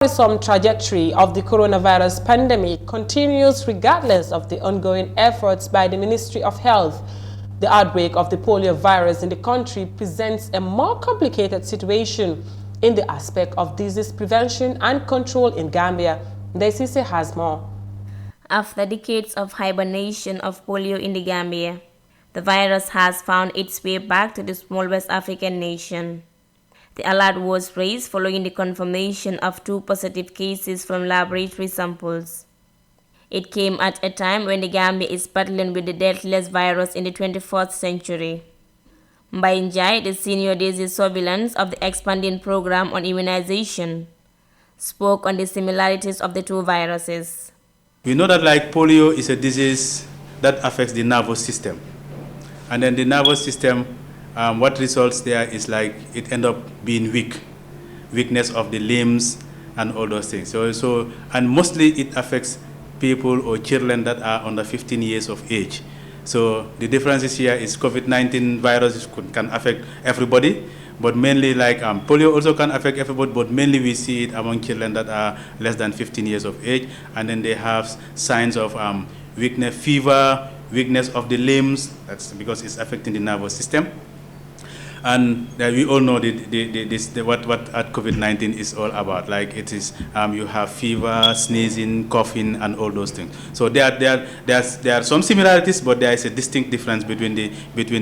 Worrisome trajectory of the coronavirus pandemic continues regardless of the ongoing efforts by the Ministry of Health. The outbreak of the polio virus in the country presents a more complicated situation in the aspect of disease prevention and control in Gambia. Desise has more. After decades of hibernation of polio in the Gambia, the virus has found its way back to the small West African nation. The alert was raised following the confirmation of 2 positive cases from laboratory samples. It came at a time when the Gambia is battling with the deathless virus in the 21st century. Mbaye, the senior disease surveillance of the expanding program on immunization, spoke on the similarities of the 2 viruses. We know that polio is a disease that affects the nervous system. And then the nervous system, what results there is it ends up being weakness of the limbs and all those things. And mostly it affects people or children that are under 15 years of age. So the differences here is COVID-19 virus can affect everybody, but mainly polio also can affect everybody, but mainly we see it among children that are less than 15 years of age, and then they have signs of weakness, fever, weakness of the limbs. That's because it's affecting the nervous system. And we all know what COVID-19 is all about. It is, you have fever, sneezing, coughing, and all those things. So there are some similarities, but there is a distinct difference between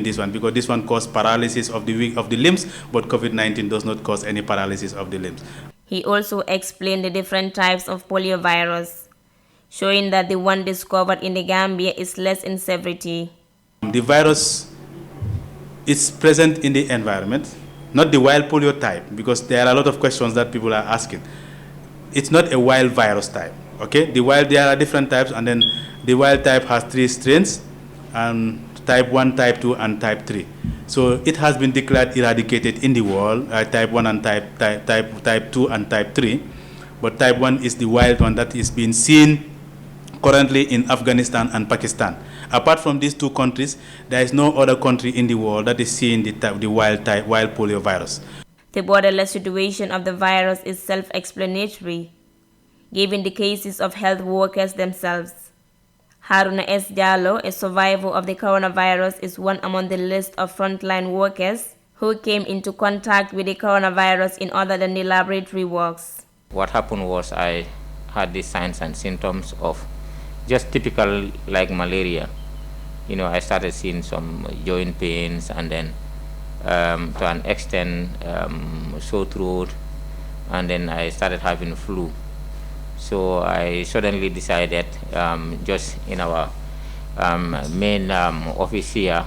this one, because this one causes paralysis of the limbs, but COVID-19 does not cause any paralysis of the limbs. He also explained the different types of poliovirus, showing that the one discovered in the Gambia is less in severity. The virus is present in the environment, not the wild polio type, because there are a lot of questions that people are asking. It's not a wild virus type, okay? There are different types, and then the wild type has 3 strains, and type 1, type 2, and type 3. So it has been declared eradicated in the world, type 1 and type 2 and type 3, but type 1 is the wild one that is being seen currently in Afghanistan and Pakistan. Apart from these 2 countries, there is no other country in the world that is seeing the wild polio virus. The borderless situation of the virus is self-explanatory, given the cases of health workers themselves. Haruna S. Diallo, a survivor of the coronavirus, is one among the list of frontline workers who came into contact with the coronavirus in other than the laboratory works. What happened was I had the signs and symptoms of just typical malaria. I started seeing some joint pains, and then to an extent sore throat, and then I started having flu. So I suddenly decided, just in our main office here,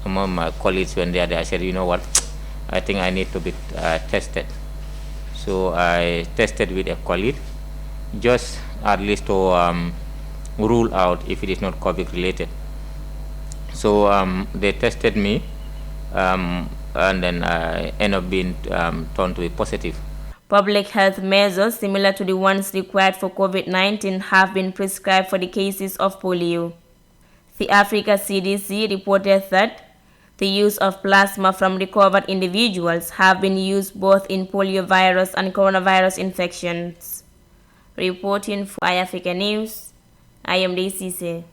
among my colleagues when they are there, I said, you know what, I think I need to be tested. So I tested with a colleague, just at least to rule out if it is not COVID related. So they tested me, and then I ended up being turned to be positive. Public health measures similar to the ones required for COVID-19 have been prescribed for the cases of polio. The Africa CDC reported that the use of plasma from recovered individuals have been used both in poliovirus and coronavirus infections. Reporting for iAfrica News, I am Desise.